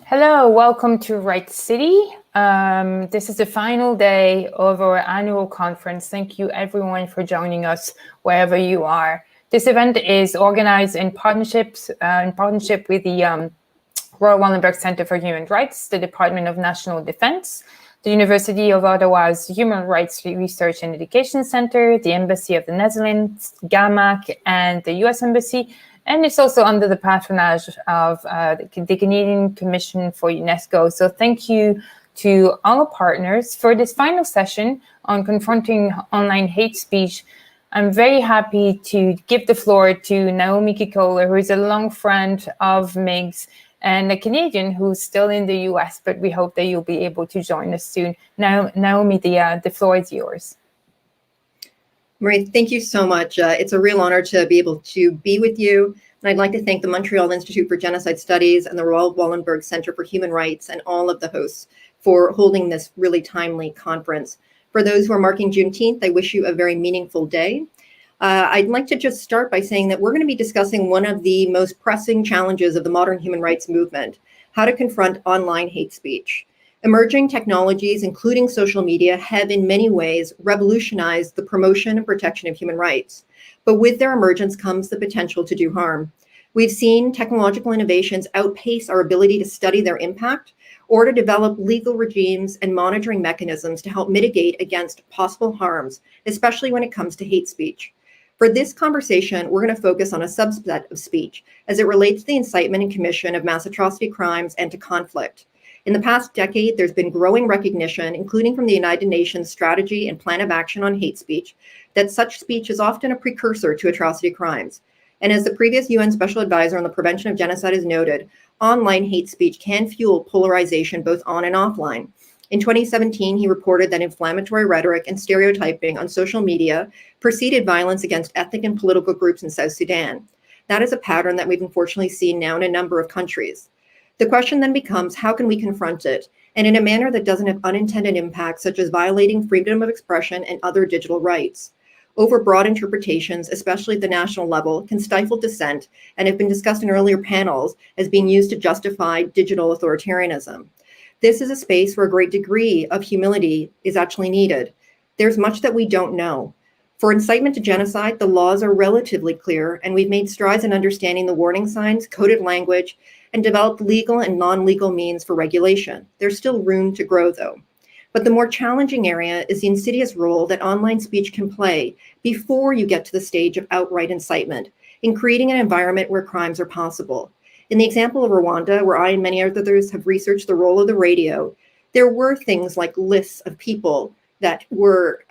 Hello, welcome to Right City. This is the final day of our annual conference. Thank you everyone for joining us wherever you are. This event is organized in partnership with the Raoul Wallenberg Center for Human Rights, the Department of National Defense, the University of Ottawa's Human Rights Research and Education Center, the Embassy of the Netherlands, GAAMAC, and the US Embassy. And it's also under the patronage of the Canadian Commission for UNESCO. So thank you to all partners for this final session on confronting online hate speech. I'm very happy to give the floor to Naomi Kikoler, who is a long friend of Mig's and a Canadian who's still in the US, but we hope that you'll be able to join us soon. Now, Naomi, the floor is yours. Marie, thank you so much. It's a real honor to be able to be with you. And I'd like to thank the Montreal Institute for Genocide Studies and the Raoul Wallenberg Center for Human Rights and all of the hosts for holding this really timely conference. For those who are marking Juneteenth, I wish you a very meaningful day. I'd like to just start by saying that we're going to be discussing one of the most pressing challenges of the modern human rights movement, how to confront online hate speech. Emerging technologies, including social media, have in many ways revolutionized the promotion and protection of human rights. But with their emergence comes the potential to do harm. We've seen technological innovations outpace our ability to study their impact or to develop legal regimes and monitoring mechanisms to help mitigate against possible harms, especially when it comes to hate speech. For this conversation, we're going to focus on a subset of speech as it relates to the incitement and commission of mass atrocity crimes and to conflict. In the past decade, there's been growing recognition, including from the United Nations Strategy and Plan of Action on Hate Speech, that such speech is often a precursor to atrocity crimes. And as the previous UN Special Advisor on the Prevention of Genocide has noted, online hate speech can fuel polarization both on and offline. In 2017, he reported that inflammatory rhetoric and stereotyping on social media preceded violence against ethnic and political groups in South Sudan. That is a pattern that we've unfortunately seen now in a number of countries. The question then becomes, how can we confront it, and in a manner that doesn't have unintended impacts, such as violating freedom of expression and other digital rights? Overbroad interpretations, especially at the national level, can stifle dissent and have been discussed in earlier panels as being used to justify digital authoritarianism. This is a space where a great degree of humility is actually needed. There's much that we don't know. For incitement to genocide, the laws are relatively clear, and we've made strides in understanding the warning signs, coded language, and developed legal and non-legal means for regulation. There's still room to grow, though. But the more challenging area is the insidious role that online speech can play before you get to the stage of outright incitement in creating an environment where crimes are possible. In the example of Rwanda, where I and many others have researched the role of the radio, there were things like lists of people that were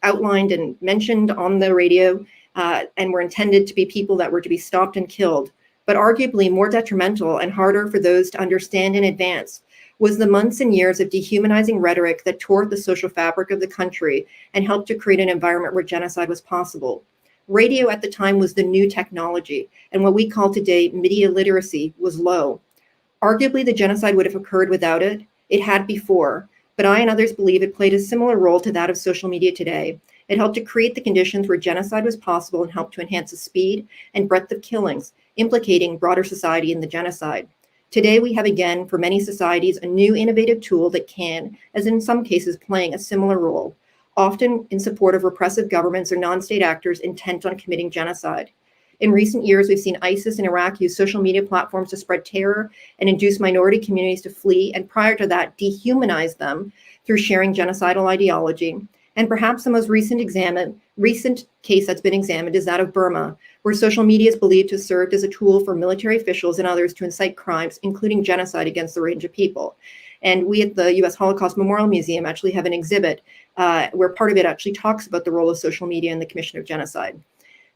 outlined and mentioned on the radio and were intended to be people that were to be stopped and killed. But arguably more detrimental and harder for those to understand in advance was the months and years of dehumanizing rhetoric that tore the social fabric of the country and helped to create an environment where genocide was possible. Radio at the time was the new technology, and what we call today media literacy was low. Arguably, the genocide would have occurred without it. It had before, but I and others believe it played a similar role to that of social media today. It helped to create the conditions where genocide was possible and helped to enhance the speed and breadth of killings, implicating broader society in the genocide. Today, we have again, for many societies, a new innovative tool that can, as in some cases, playing a similar role, often in support of repressive governments or non-state actors intent on committing genocide. In recent years, we've seen ISIS in Iraq use social media platforms to spread terror and induce minority communities to flee, and prior to that, dehumanize them through sharing genocidal ideology. And perhaps the most recent case that's been examined is that of Burma, where social media is believed to have served as a tool for military officials and others to incite crimes, including genocide against the range of people. And we at the US Holocaust Memorial Museum actually have an exhibit where part of it actually talks about the role of social media in the commission of genocide.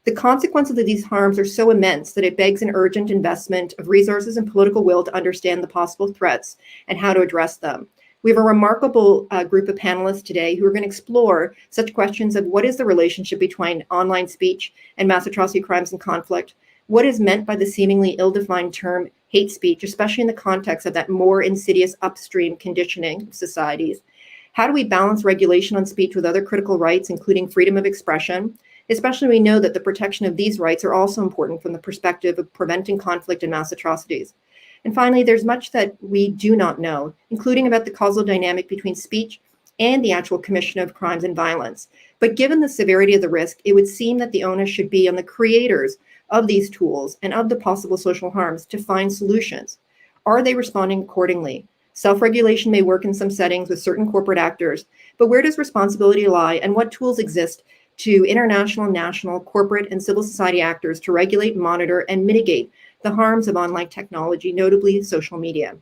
The consequences of these harms are so immense that it begs an urgent investment of resources and political will to understand the possible threats and how to address them. We have a remarkable group of panelists today who are going to explore such questions of what is the relationship between online speech and mass atrocity crimes and conflict, what is meant by the seemingly ill-defined term hate speech, especially in the context of that more insidious upstream conditioning of societies. How do we balance regulation on speech with other critical rights, including freedom of expression? Especially we know that the protection of these rights are also important from the perspective of preventing conflict and mass atrocities. And finally, there's much that we do not know, including about the causal dynamic between speech and the actual commission of crimes and violence. But given the severity of the risk, it would seem that the onus should be on the creators of these tools and of the possible social harms to find solutions. Are they responding accordingly? Self-regulation may work in some settings with certain corporate actors, but where does responsibility lie, and what tools exist to international, national, corporate, and civil society actors to regulate, monitor, and mitigate the harms of online technology, notably social media?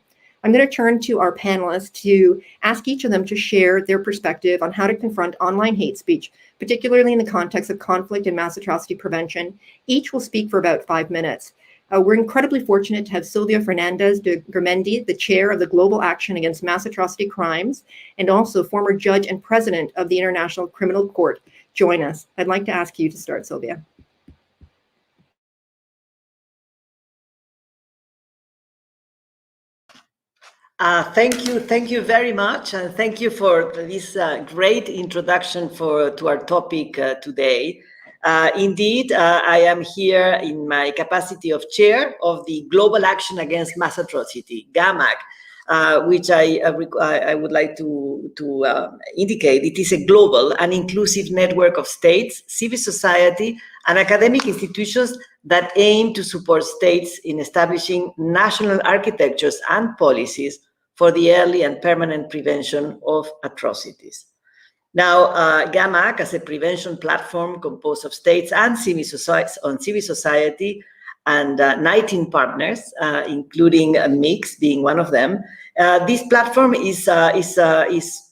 I'm going to turn to our panelists to ask each of them to share their perspective on how to confront online hate speech, particularly in the context of conflict and mass atrocity prevention. Each will speak for about 5 minutes. We're incredibly fortunate to have Silvia Fernández de Gurmendi, the chair of the Global Action Against Mass Atrocity Crimes, and also former judge and president of the International Criminal Court, join us. I'd like to ask you to start, Silvia. Thank you very much, and thank you for this great introduction to our topic today. Indeed, I am here in my capacity of chair of the Global Action Against Mass Atrocity, GAAMAC, which I would like to indicate. It is a global and inclusive network of states, civil society, and academic institutions that aim to support states in establishing national architectures and policies for the early and permanent prevention of atrocities. Now, GAAMAC, as a prevention platform composed of states and civil society, and 19 partners, including a mix being one of them, this platform is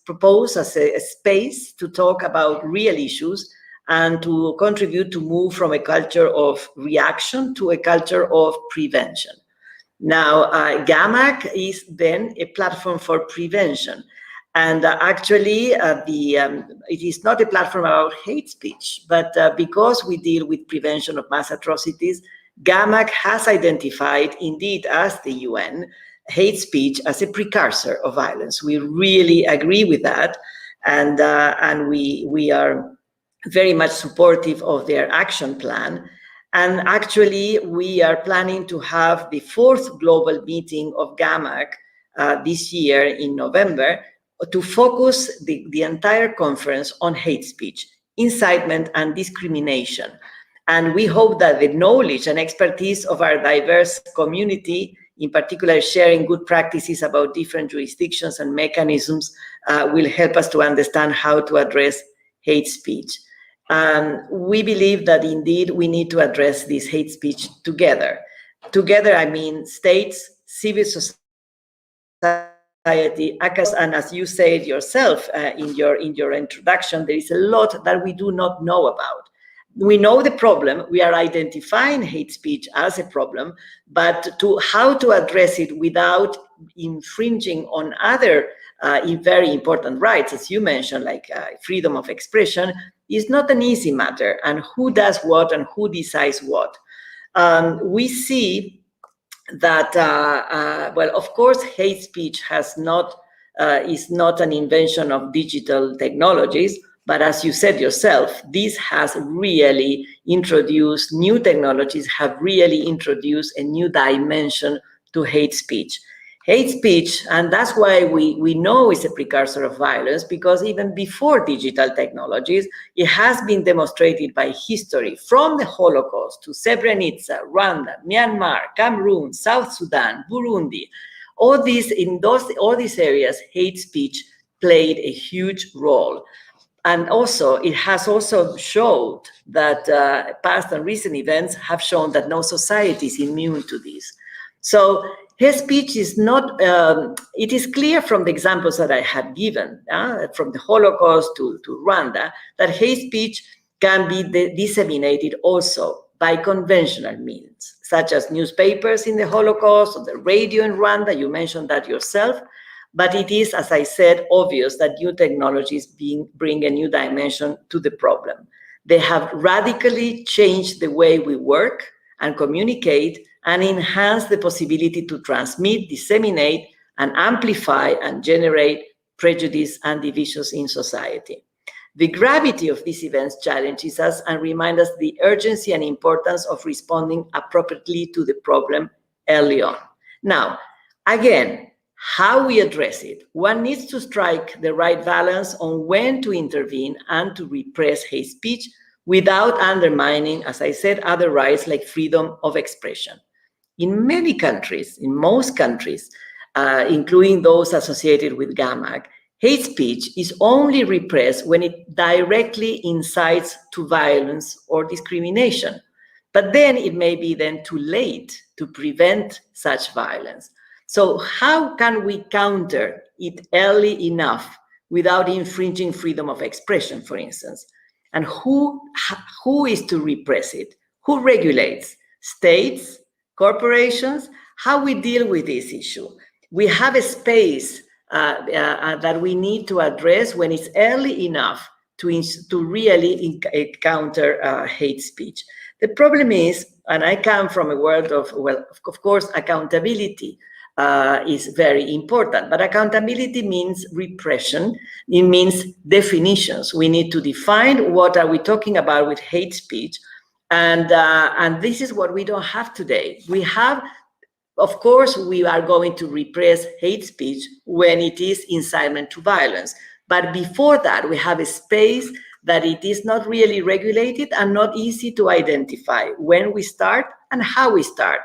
proposed as a space to talk about real issues and to contribute to move from a culture of reaction to a culture of prevention. Now, GAAMAC is then a platform for prevention. And actually, it is not a platform about hate speech, but because we deal with prevention of mass atrocities, GAAMAC has identified, indeed, as the UN, hate speech as a precursor of violence. We really agree with that, and we are very much supportive of their action plan. And actually, we are planning to have the 4th global meeting of GAAMAC this year in November, to focus the entire conference on hate speech, incitement, and discrimination. And we hope that the knowledge and expertise of our diverse community, in particular sharing good practices about different jurisdictions and mechanisms, will help us to understand how to address hate speech. We believe that indeed we need to address this hate speech together. Together, I mean states, civil society, and as you said yourself in your introduction, there is a lot that we do not know about. We know the problem, we are identifying hate speech as a problem, but how to address it without infringing on other very important rights, as you mentioned, like freedom of expression, is not an easy matter. And who does what and who decides what? We see that, well, of course, hate speech is not an invention of digital technologies, but as you said yourself, this has really introduced, new technologies have really introduced a new dimension to hate speech. Hate speech, and that's why we know it's a precursor of violence, because even before digital technologies, it has been demonstrated by history, from the Holocaust to Srebrenica, Rwanda, Myanmar, Cameroon, South Sudan, Burundi. All these areas, hate speech played a huge role. And also, it has also showed that past and recent events have shown that no society is immune to this. So hate speech is not, it is clear from the examples that I have given, from the Holocaust to Rwanda, that hate speech can be disseminated also by conventional means, such as newspapers in the Holocaust or the radio in Rwanda. You mentioned that yourself. But it is, as I said, obvious that new technologies bring a new dimension to the problem. They have radically changed the way we work and communicate, and enhance the possibility to transmit, disseminate, and amplify and generate prejudice and divisions in society. The gravity of these events challenges us and reminds us the urgency and importance of responding appropriately to the problem early on. Now, again, how we address it. One needs to strike the right balance on when to intervene and to repress hate speech without undermining, as I said, other rights like freedom of expression. In many countries, in most countries, including those associated with GAAMAC, hate speech is only repressed when it directly incites to violence or discrimination. But then it may be then too late to prevent such violence. So how can we counter it early enough without infringing freedom of expression, for instance? And who is to repress it? Who regulates? States? Corporations? How we deal with this issue? We have a space that we need to address when it's early enough to really counter hate speech. The problem is, and I come from a world of, well, of course, accountability is very important, but accountability means repression. It means definitions. We need to define what are we talking about with hate speech, and this is what we don't have today. We have, of course, we are going to repress hate speech when it is incitement to violence, but before that, we have a space that it is not really regulated and not easy to identify when we start and how we start.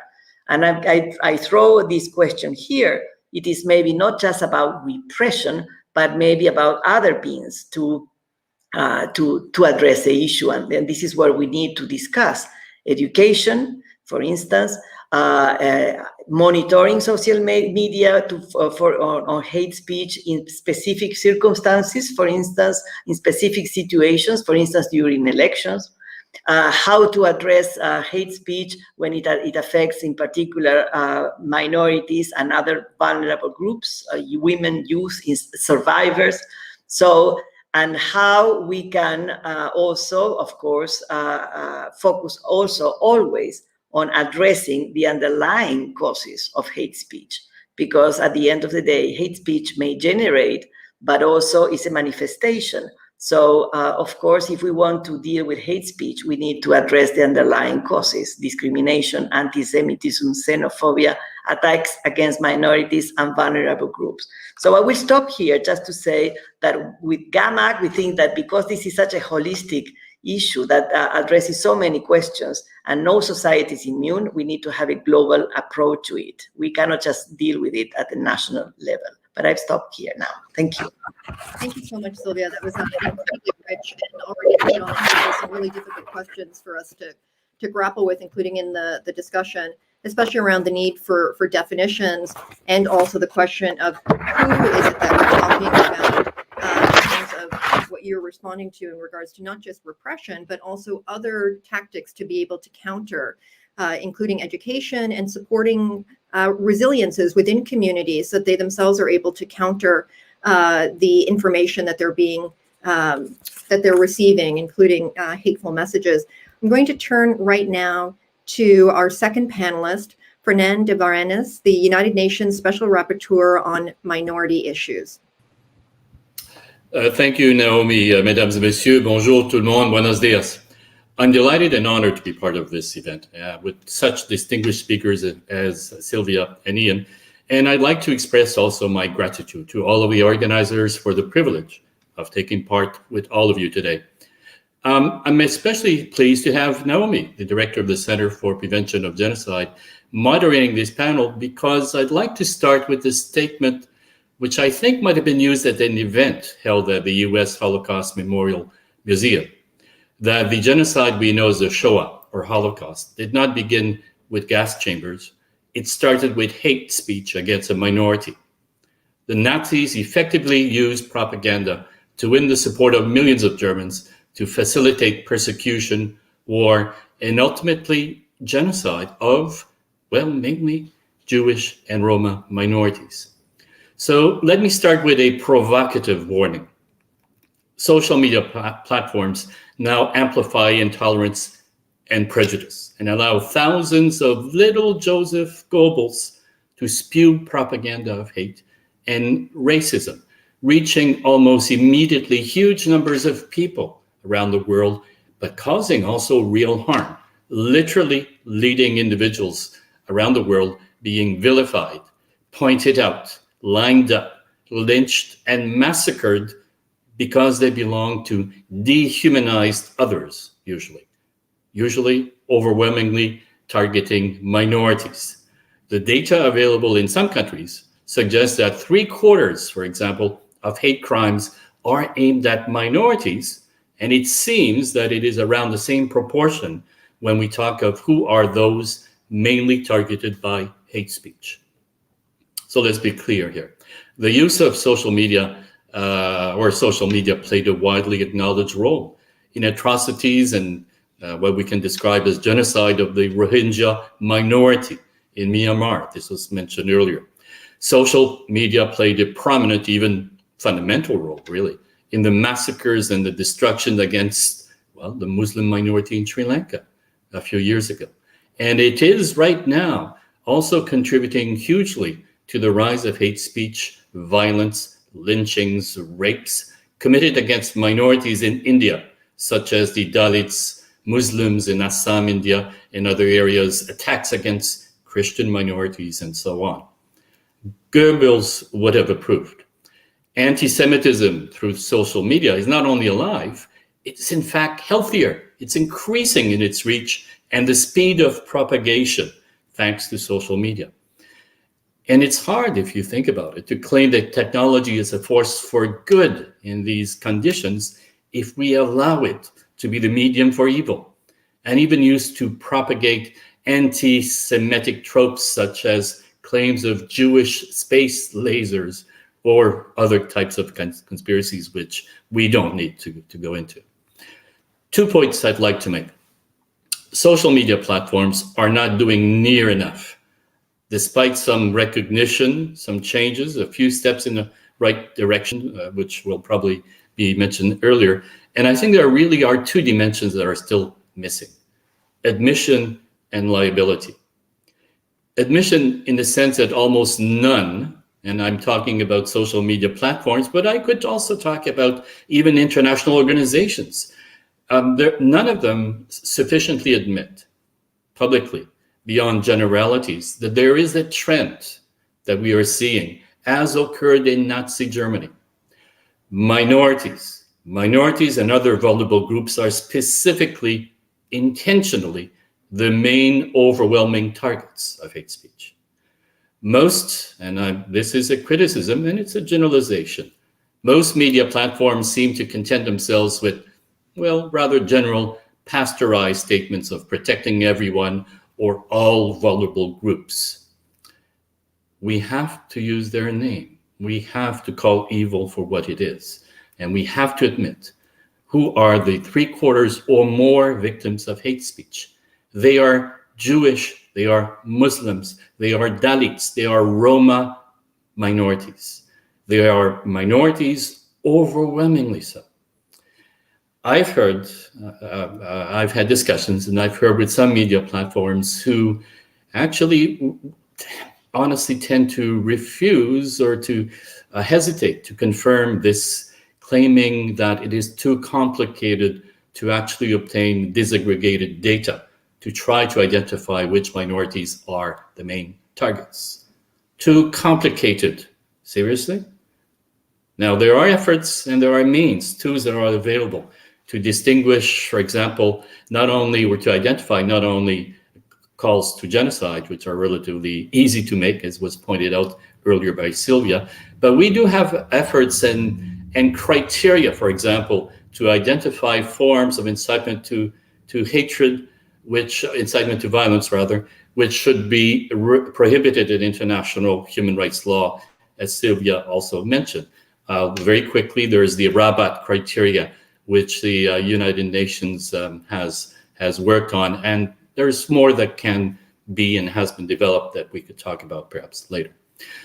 And I throw this question here. It is maybe not just about repression, but maybe about other means to address the issue. And then this is what we need to discuss. Education, for instance, monitoring social media on hate speech in specific circumstances, for instance, in specific situations, for instance, during elections, how to address hate speech when it affects, in particular, minorities and other vulnerable groups, women, youth, survivors. So, and how we can also, of course, focus also always on addressing the underlying causes of hate speech, because at the end of the day, hate speech may generate, but also is a manifestation. So, of course, if we want to deal with hate speech, we need to address the underlying causes: discrimination, anti-Semitism, xenophobia, attacks against minorities and vulnerable groups. So I will stop here just to say that with GAAMAC, we think that because this is such a holistic issue that addresses so many questions and no society is immune, we need to have a global approach to it. We cannot just deal with it at the national level. But I've stopped here now. Thank you. Thank you so much, Silvia. That was incredibly rich and already on some really difficult questions for us to grapple with, including in the discussion, especially around the need for definitions, and also the question of who is it that we're talking about in terms of what you're responding to in regards to not just repression, but also other tactics to be able to counter, including education and supporting resiliences within communities so that they themselves are able to counter the information that they're receiving, including hateful messages. I'm going to turn right now to our second panelist, Fernand de Varennes, the United Nations Special Rapporteur on Minority Issues. Thank you, Naomi. Mesdames et messieurs, bonjour tout le monde, buenos dias. I'm delighted and honored to be part of this event with such distinguished speakers as Silvia and Ian. And I'd like to express also my gratitude to all of the organizers for the privilege of taking part with all of you today. I'm especially pleased to have Naomi, the director of the Center for Prevention of Genocide, moderating this panel, because I'd like to start with this statement, which I think might have been used at an event held at the US Holocaust Memorial Museum, that the genocide we know as the Shoah or Holocaust did not begin with gas chambers. It started with hate speech against a minority. The Nazis effectively used propaganda to win the support of millions of Germans, to facilitate persecution, war, and ultimately genocide of, well, mainly Jewish and Roma minorities. So let me start with a provocative warning. Social media platforms now amplify intolerance and prejudice and allow thousands of little Joseph Goebbels to spew propaganda of hate and racism, reaching almost immediately huge numbers of people around the world, but causing also real harm, literally leading individuals around the world being vilified, pointed out, lined up, lynched, and massacred because they belong to dehumanized others, usually overwhelmingly targeting minorities. The data available in some countries suggests that 3/4, for example, of hate crimes are aimed at minorities, and it seems that it is around the same proportion when we talk of who are those mainly targeted by hate speech. So let's be clear here. The use of social media played a widely acknowledged role in atrocities and what we can describe as genocide of the Rohingya minority in Myanmar. This was mentioned earlier. Social media played a prominent, even fundamental role, really, in the massacres and the destruction against, well, the Muslim minority in Sri Lanka a few years ago. And it is right now also contributing hugely to the rise of hate speech, violence, lynchings, rapes committed against minorities in India, such as the Dalits, Muslims in Assam, India, and other areas, attacks against Christian minorities, and so on. Goebbels would have approved. Anti-Semitism through social media is not only alive, it's in fact healthier. It's increasing in its reach and the speed of propagation thanks to social media. And it's hard, if you think about it, to claim that technology is a force for good in these conditions if we allow it to be the medium for evil and even used to propagate anti-Semitic tropes such as claims of Jewish space lasers or other types of conspiracies, which we don't need to go into. 2 points I'd like to make. Social media platforms are not doing near enough. Despite some recognition, some changes, a few steps in the right direction, which will probably be mentioned earlier. And I think there really are 2 dimensions that are still missing: admission and liability. Admission in the sense that almost none, and I'm talking about social media platforms, but I could also talk about even international organizations. None of them sufficiently admit publicly, beyond generalities, that there is a trend that we are seeing, as occurred in Nazi Germany. Minorities and other vulnerable groups are specifically, intentionally, the main overwhelming targets of hate speech. Most, and this is a criticism and it's a generalization, most media platforms seem to content themselves with, well, rather general, pasteurized statements of protecting everyone or all vulnerable groups. We have to use their name. We have to call evil for what it is. And we have to admit who are the 3/4 or more victims of hate speech. They are Jewish, they are Muslims, they are Dalits, they are Roma minorities. They are minorities, overwhelmingly so. I've had discussions and I've heard with some media platforms who actually honestly tend to refuse or to hesitate to confirm this, claiming that it is too complicated to actually obtain disaggregated data to try to identify which minorities are the main targets. Too complicated. Seriously? Now, there are efforts and there are tools that are available to distinguish, for example, to identify not only calls to genocide, which are relatively easy to make, as was pointed out earlier by Silvia, but we do have efforts and criteria, for example, to identify forms of incitement to hatred, incitement to violence, which should be prohibited in international human rights law, as Silvia also mentioned. Very quickly, there is the Rabat criteria, which the United Nations has worked on, and there's more that can be and has been developed that we could talk about perhaps later.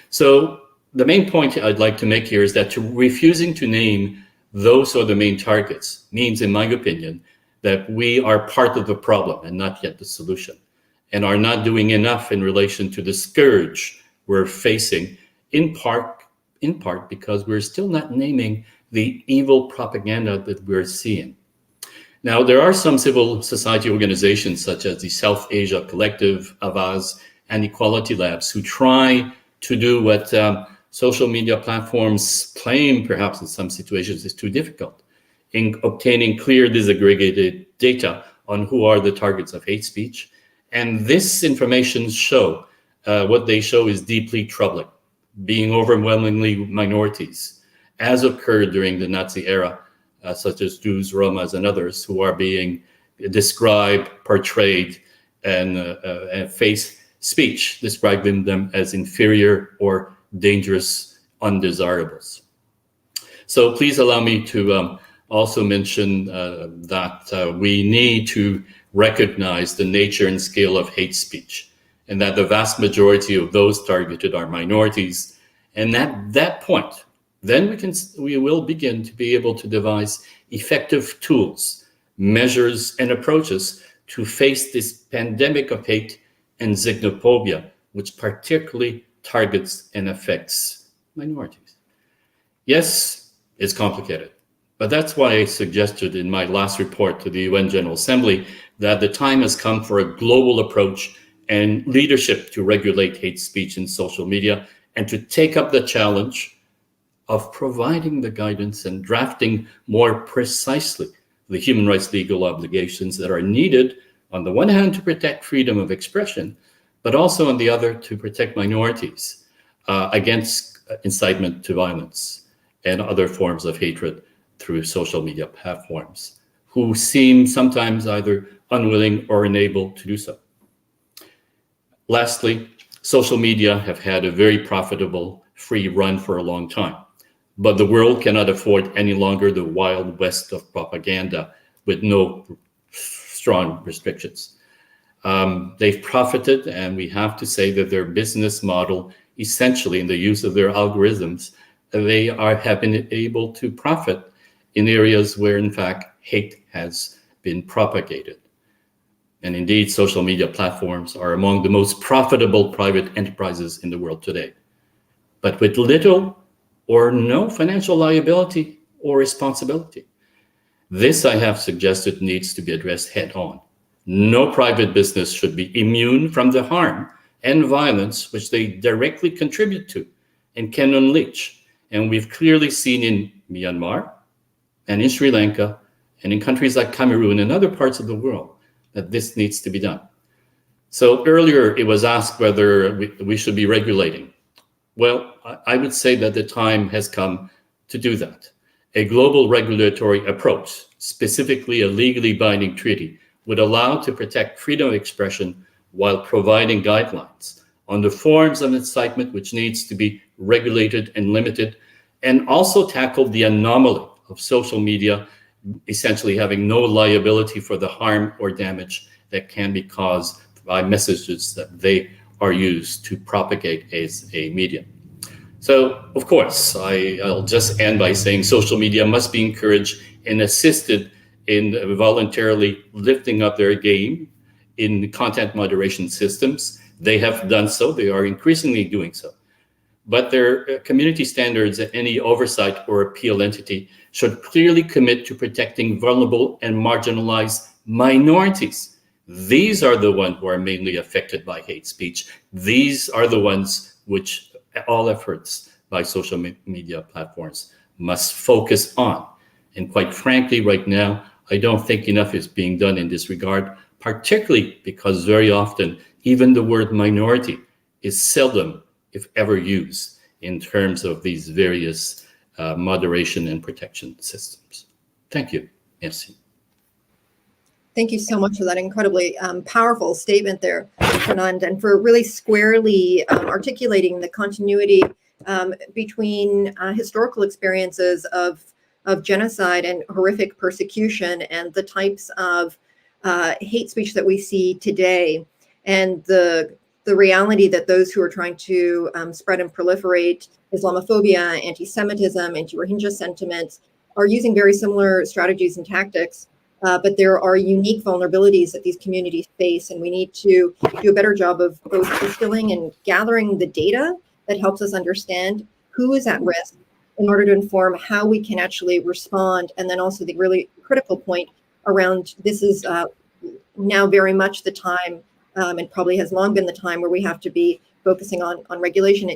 So the main point I'd like to make here is that refusing to name those who are the main targets means, in my opinion, that we are part of the problem and not yet the solution, and are not doing enough in relation to the scourge we're facing, in part because we're still not naming the evil propaganda that we're seeing. Now, there are some civil society organizations such as the South Asia Collective, Avaz, and equality labs who try to do what social media platforms claim, perhaps in some situations, is too difficult, in obtaining clear disaggregated data on who are the targets of hate speech. And this information show, what they show is deeply troubling, being overwhelmingly minorities, as occurred during the Nazi era, such as Jews, Romas, and others who are being described, portrayed, and face speech describing them as inferior or dangerous undesirables. So please allow me to also mention that we need to recognize the nature and scale of hate speech, and that the vast majority of those targeted are minorities. And at that point, then we will begin to be able to devise effective tools, measures, and approaches to face this pandemic of hate and xenophobia, which particularly targets and affects minorities. Yes, it's complicated, but that's why I suggested in my last report to the UN General Assembly that the time has come for a global approach and leadership to regulate hate speech in social media, and to take up the challenge of providing the guidance and drafting more precisely the human rights legal obligations that are needed, on the one hand, to protect freedom of expression, but also on the other, to protect minorities against incitement to violence and other forms of hatred through social media platforms, who seem sometimes either unwilling or unable to do so. Lastly, social media have had a very profitable free run for a long time, but the world cannot afford any longer the wild west of propaganda with no strong restrictions. They've profited, and we have to say that their business model, essentially in the use of their algorithms, they have been able to profit in areas where, in fact, hate has been propagated. And indeed, social media platforms are among the most profitable private enterprises in the world today, but with little or no financial liability or responsibility. This, I have suggested, needs to be addressed head on. No private business should be immune from the harm and violence which they directly contribute to and can unleash. And we've clearly seen in Myanmar and in Sri Lanka and in countries like Cameroon and other parts of the world that this needs to be done. So earlier it was asked whether we should be regulating. Well, I would say that the time has come to do that. A global regulatory approach, specifically a legally binding treaty, would allow to protect freedom of expression while providing guidelines on the forms of incitement which needs to be regulated and limited, and also tackle the anomaly of social media essentially having no liability for the harm or damage that can be caused by messages that they are used to propagate as a medium. So, of course, I'll just end by saying social media must be encouraged and assisted in voluntarily lifting up their game in content moderation systems. They have done so. They are increasingly doing so. But their community standards and any oversight or appeal entity should clearly commit to protecting vulnerable and marginalized minorities. These are the ones who are mainly affected by hate speech. These are the ones which all efforts by social media platforms must focus on. And quite frankly, right now, I don't think enough is being done in this regard, particularly because very often, even the word minority is seldom, if ever, used in terms of these various moderation and protection systems. Thank you. Merci. Thank you so much for that incredibly powerful statement there, Fernand, and for really squarely articulating the continuity between historical experiences of genocide and horrific persecution and the types of hate speech that we see today, and the reality that those who are trying to spread and proliferate Islamophobia, anti-Semitism, anti-Rohingya sentiments are using very similar strategies and tactics. But there are unique vulnerabilities that these communities face, and we need to do a better job of both distilling and gathering the data that helps us understand who is at risk in order to inform how we can actually respond. And then also the really critical point around this is now very much the time and probably has long been the time where we have to be focusing on regulation.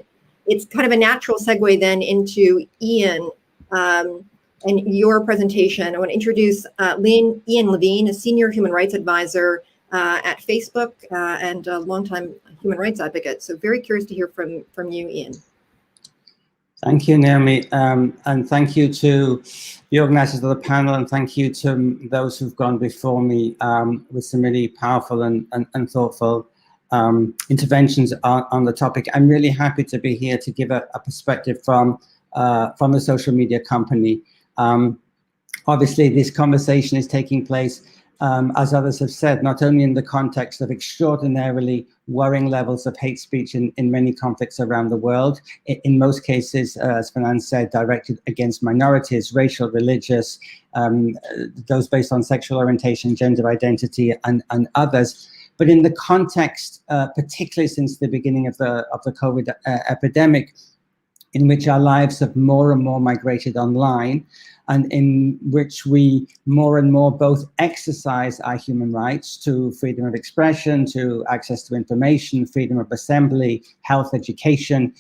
It's kind of a natural segue then into Ian and your presentation. I want to introduce Ian Levine, a senior human rights advisor at Facebook and a longtime human rights advocate. So very curious to hear from you, Ian. Thank you, Naomi, and thank you to the organizers of the panel, and thank you to those who've gone before me with some really powerful and thoughtful interventions on the topic. I'm really happy to be here to give a perspective from the social media company. Obviously, this conversation is taking place, as others have said, not only in the context of extraordinarily worrying levels of hate speech in many conflicts around the world, in most cases, as Fernand said, directed against minorities, racial, religious, those based on sexual orientation, gender identity, and others. But in the context, particularly since the beginning of the COVID epidemic, in which our lives have more and more migrated online, and in which we more and more both exercise our human rights to freedom of expression, to access to information, freedom of assembly, health, education,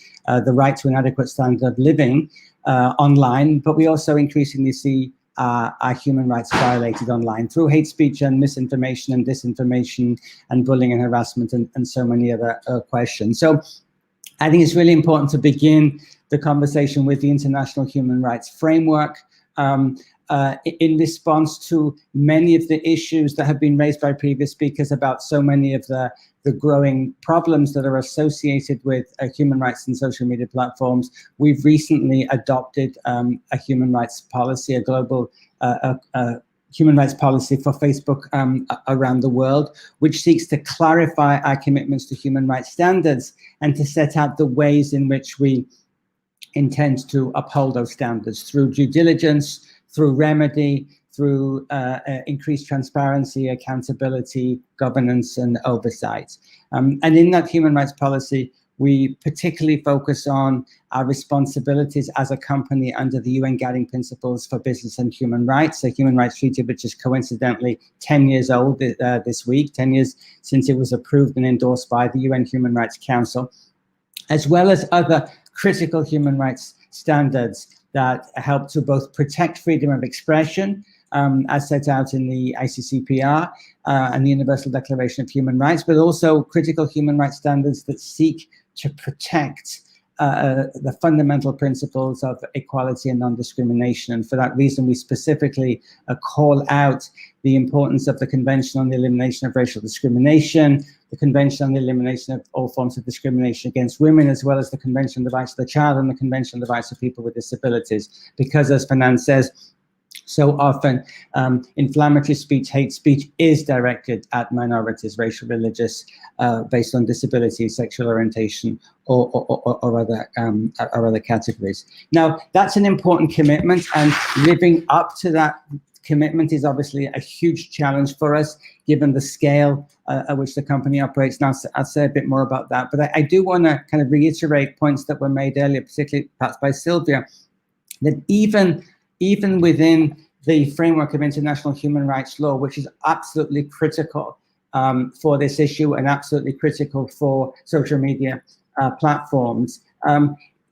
the right to an adequate standard of living online, but we also increasingly see our human rights violated online through hate speech and misinformation and disinformation and bullying and harassment and so many other questions. So I think it's really important to begin the conversation with the international human rights framework in response to many of the issues that have been raised by previous speakers about so many of the growing problems that are associated with human rights and social media platforms. We've recently adopted a human rights policy, a global human rights policy for Facebook around the world, which seeks to clarify our commitments to human rights standards and to set out the ways in which we intend to uphold those standards through due diligence, through remedy, through increased transparency, accountability, governance, and oversight. And in that human rights policy, we particularly focus on our responsibilities as a company under the UN Guiding Principles for Business and Human Rights, a human rights treaty which is coincidentally 10 years old this week, 10 years since it was approved and endorsed by the UN Human Rights Council, as well as other critical human rights standards that help to both protect freedom of expression, as set out in the ICCPR and the Universal Declaration of Human Rights, but also critical human rights standards that seek to protect the fundamental principles of equality and non-discrimination. And for that reason, we specifically call out the importance of the Convention on the Elimination of Racial Discrimination, the Convention on the Elimination of all forms of discrimination against women, as well as the Convention on the Rights of the Child and the Convention on the Rights of People with Disabilities. Because, as Fernand says, so often inflammatory speech, hate speech is directed at minorities, racial, religious, based on disability, sexual orientation, or other categories. Now, that's an important commitment, and living up to that commitment is obviously a huge challenge for us, given the scale at which the company operates. Now, I'll say a bit more about that, but I do want to kind of reiterate points that were made earlier, particularly perhaps by Silvia, that even within the framework of international human rights law, which is absolutely critical for this issue and absolutely critical for social media platforms,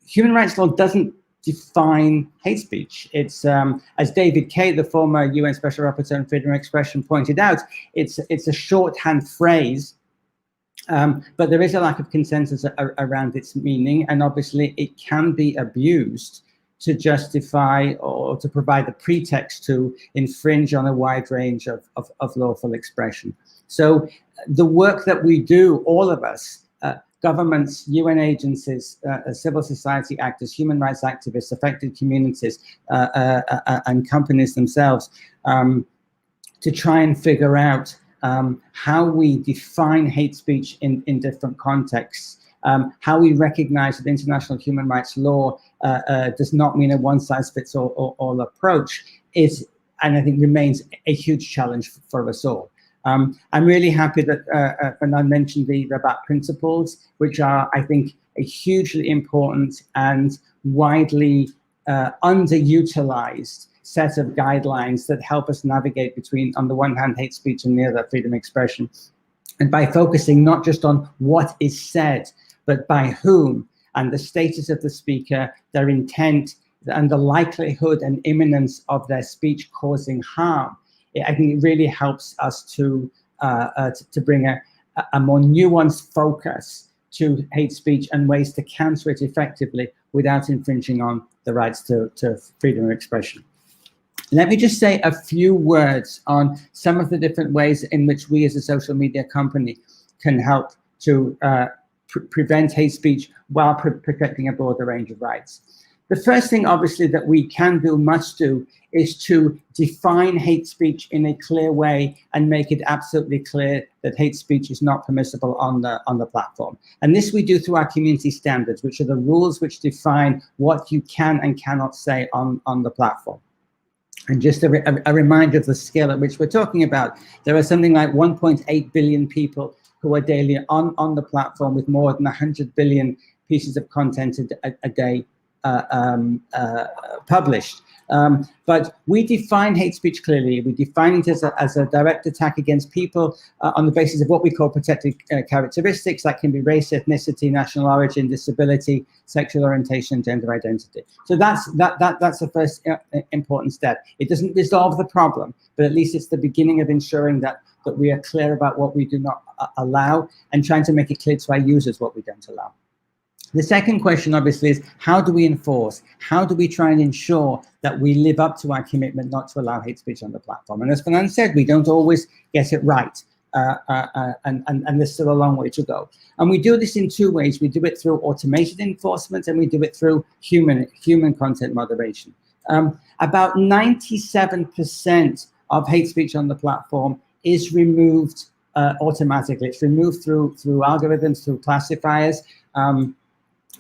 human rights law doesn't define hate speech. It's, as David Kay, the former UN Special Rapporteur on Freedom of Expression, pointed out, it's a shorthand phrase, but there is a lack of consensus around its meaning, and obviously it can be abused to justify or to provide a pretext to infringe on a wide range of lawful expression. So the work that we do, all of us, governments, UN agencies, civil society actors, human rights activists, affected communities, and companies themselves, to try and figure out how we define hate speech in different contexts, how we recognize that international human rights law does not mean a one-size-fits-all approach, is, and I think remains, a huge challenge for us all. I'm really happy that Fernand mentioned the BAP principles, which are, I think, a hugely important and widely underutilized set of guidelines that help us navigate between, on the one hand, hate speech and the other, freedom of expression. And by focusing not just on what is said, but by whom, and the status of the speaker, their intent, and the likelihood and imminence of their speech causing harm, I think it really helps us to bring a more nuanced focus to hate speech and ways to counter it effectively without infringing on the rights to freedom of expression. Let me just say a few words on some of the different ways in which we as a social media company can help to prevent hate speech while protecting a broader range of rights. The first thing, obviously, that we can do, must do, is to define hate speech in a clear way and make it absolutely clear that hate speech is not permissible on the platform. And this we do through our community standards, which are the rules which define what you can and cannot say on the platform. And just a reminder of the scale at which we're talking about, there are something like 1.8 billion people who are daily on the platform, with more than 100 billion pieces of content a day published. But we define hate speech clearly. We define it as a direct attack against people on the basis of what we call protected characteristics. That can be race, ethnicity, national origin, disability, sexual orientation, gender identity. So that's the first important step. It doesn't resolve the problem, but at least it's the beginning of ensuring that we are clear about what we do not allow, and trying to make it clear to our users what we don't allow. The second question, obviously, is how do we enforce? How do we try and ensure that we live up to our commitment not to allow hate speech on the platform? And as Fernand said, we don't always get it right, and there's still a long way to go. And we do this in two ways. We do it through automated enforcement, and we do it through human content moderation. About 97% of hate speech on the platform is removed automatically. It's removed through algorithms, through classifiers.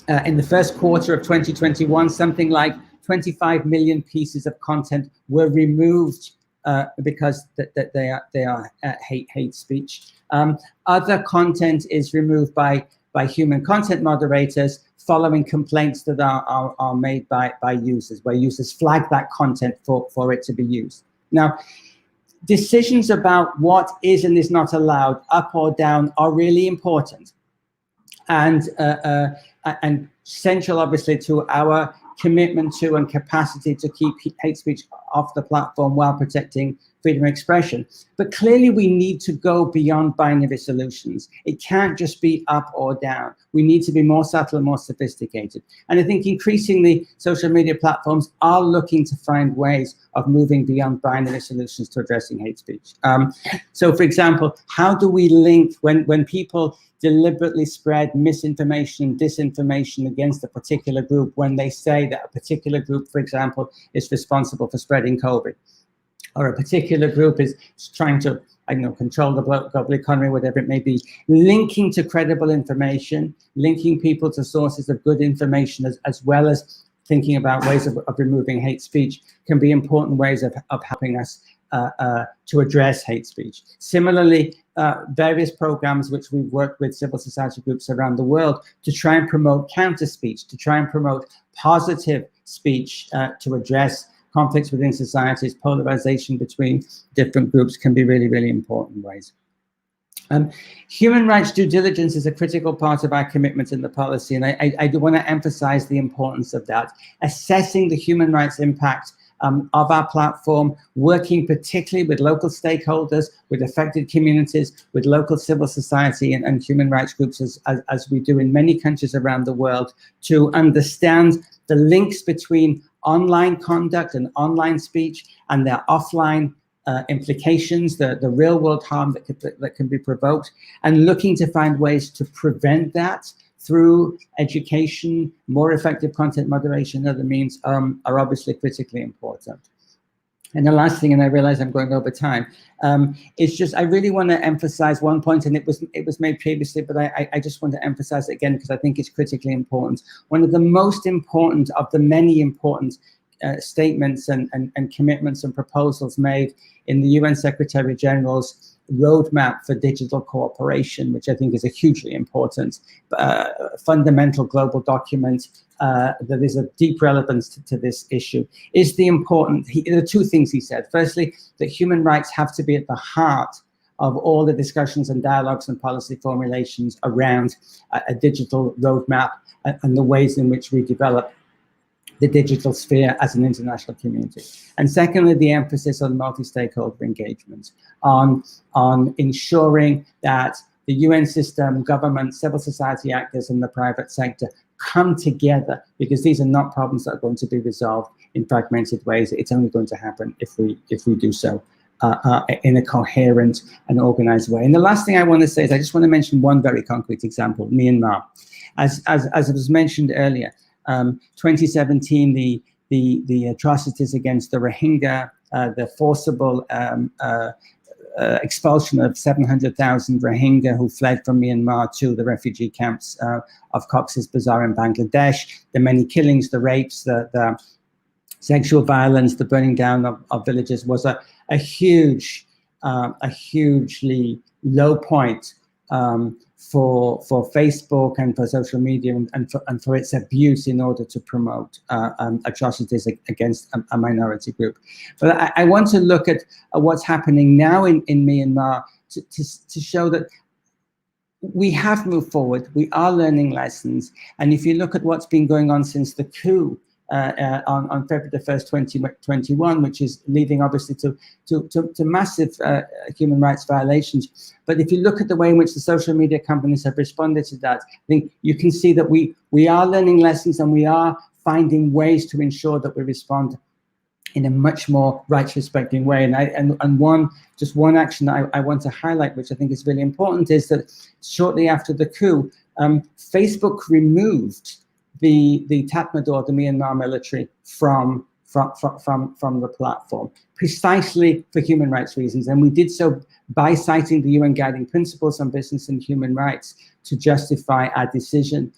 In the first quarter of 2021, something like 25 million pieces of content were removed because they are hate speech. Other content is removed by human content moderators following complaints that are made by users, where users flag that content for it to be used. Now, decisions about what is and is not allowed, up or down, are really important, and central, obviously, to our commitment to and capacity to keep hate speech off the platform while protecting freedom of expression. But clearly we need to go beyond binary solutions. It can't just be up or down. We need to be more subtle and more sophisticated. And I think increasingly social media platforms are looking to find ways of moving beyond binary solutions to addressing hate speech. So for example, how do we link when people deliberately spread misinformation and disinformation against a particular group, when they say that a particular group, for example, is responsible for spreading COVID, or a particular group is trying to, control the global economy, whatever it may be, linking to credible information, linking people to sources of good information, as well as thinking about ways of removing hate speech, can be important ways of helping us to address hate speech. Similarly, various programs which we've worked with civil society groups around the world to try and promote counter speech, to try and promote positive speech to address conflicts within societies, polarization between different groups, can be really, really important ways. Human rights due diligence is a critical part of our commitment in the policy, and I do want to emphasize the importance of that. Assessing the human rights impact of our platform, working particularly with local stakeholders, with affected communities, with local civil society and human rights groups, as we do in many countries around the world, to understand the links between online conduct and online speech and their offline implications, the real world harm that can be provoked, and looking to find ways to prevent that through education, more effective content moderation, and other means are obviously critically important. And the last thing, and I realize I'm going over time, is just I really want to emphasize one point, and it was made previously, but I just want to emphasize it again because I think it's critically important. One of the most important of the many important statements and commitments and proposals made in the UN Secretary General's roadmap for digital cooperation, which I think is a hugely important fundamental global document that is of deep relevance to this issue, is the important, there are two things he said. Firstly, that human rights have to be at the heart of all the discussions and dialogues and policy formulations around a digital roadmap and the ways in which we develop the digital sphere as an international community. And secondly, the emphasis on multi-stakeholder engagement, on ensuring that the UN system, government, civil society actors, and the private sector come together, because these are not problems that are going to be resolved in fragmented ways. It's only going to happen if we do so in a coherent and organized way. And the last thing I want to say is I just want to mention one very concrete example, Myanmar. As it was mentioned earlier, 2017, the atrocities against the Rohingya, the forcible expulsion of 700,000 Rohingya who fled from Myanmar to the refugee camps of Cox's Bazar in Bangladesh, the many killings, the rapes, the sexual violence, the burning down of villages was a hugely low point for Facebook and for social media and for its abuse in order to promote atrocities against a minority group. But I want to look at what's happening now in Myanmar to show that we have moved forward, we are learning lessons, and if you look at what's been going on since the coup on February the 1st, 2021, which is leading obviously to massive human rights violations. But if you look at the way in which the social media companies have responded to that, I think you can see that we are learning lessons and we are finding ways to ensure that we respond in a much more rights respecting way. And one action that I want to highlight, which I think is really important, is that shortly after the coup, Facebook removed the Tatmadaw, the Myanmar military, from the platform, precisely for human rights reasons. And we did so by citing the UN guiding principles on business and human rights to justify our decision,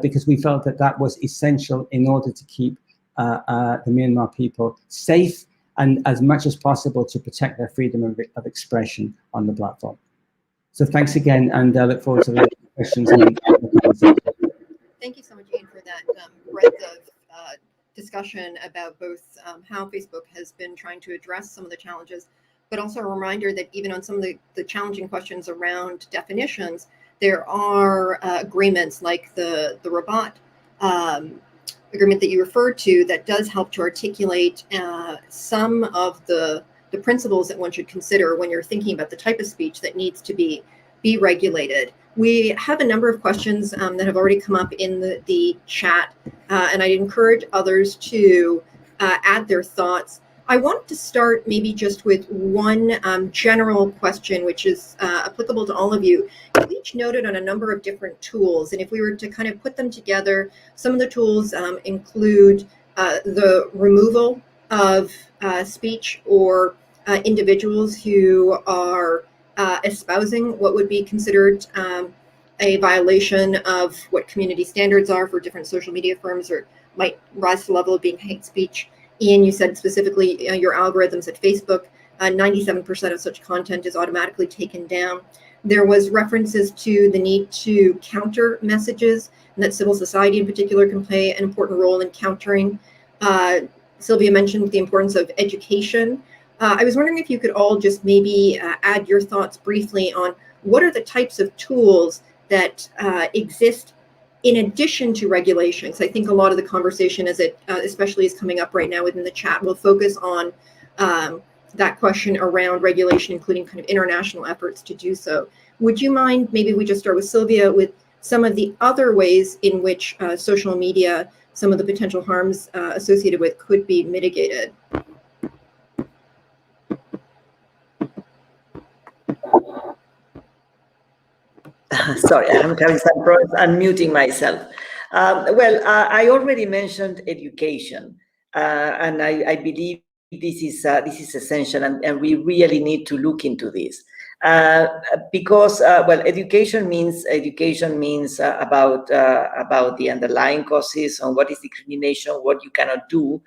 because we felt that was essential in order to keep the Myanmar people safe and as much as possible to protect their freedom of expression on the platform. So thanks again, and I look forward to the questions. Thank you so much, Ian, for that breadth of discussion about both how Facebook has been trying to address some of the challenges, but also a reminder that even on some of the challenging questions around definitions, there are agreements like the Rabat agreement that you referred to that does help to articulate some of the principles that one should consider when you're thinking about the type of speech that needs to be regulated. We have a number of questions that have already come up in the chat, and I'd encourage others to add their thoughts. I wanted to start maybe just with one general question, which is applicable to all of you. You each noted on a number of different tools, and if we were to kind of put them together, some of the tools include the removal of speech or individuals who are espousing what would be considered a violation of what community standards are for different social media firms, or might rise to the level of being hate speech. Ian, you said specifically your algorithms at Facebook, 97% of such content is automatically taken down. There was references to the need to counter messages, and that civil society in particular can play an important role in countering. Silvia mentioned the importance of education. I was wondering if you could all just maybe add your thoughts briefly on what are the types of tools that exist in addition to regulations. I think a lot of the conversation, as it especially is coming up right now within the chat, will focus on that question around regulation, including kind of international efforts to do so. Would you mind, maybe we just start with Silvia, with some of the other ways in which social media, some of the potential harms associated with could be mitigated? Sorry, I'm having some problems unmuting myself. I already mentioned education, and I believe this is essential, and we really need to look into this. Because education means about the underlying causes on what is discrimination, what you cannot do.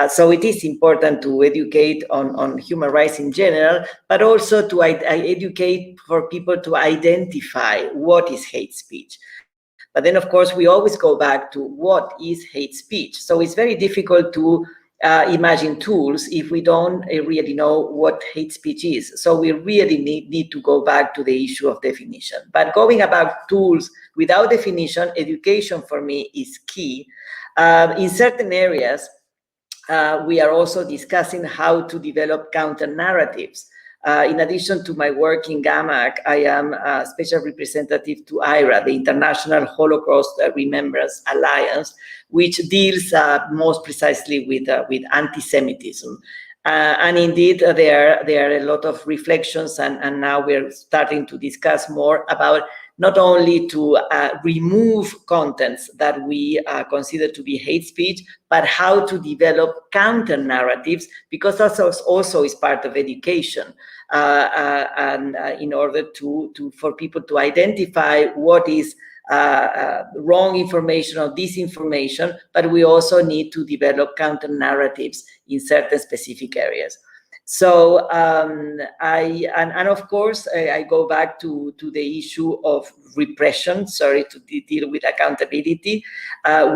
So it is important to educate on human rights in general, but also to educate for people to identify what is hate speech. But then, of course, we always go back to what is hate speech. So it's very difficult to imagine tools if we don't really know what hate speech is. So we really need to go back to the issue of definition. But going about tools without definition, education for me is key. In certain areas, we are also discussing how to develop counter narratives. In addition to my work in GAAMAC, I am a special representative to IHRA, the International Holocaust Remembrance Alliance, which deals most precisely with anti-Semitism. And indeed, there are a lot of reflections, and now we're starting to discuss more about not only to remove contents that we consider to be hate speech, but how to develop counter narratives, because that also is part of education, and in order for people to identify what is wrong information or disinformation, but we also need to develop counter narratives in certain specific areas. So and of course, I go back to the issue of repression, sorry, to deal with accountability.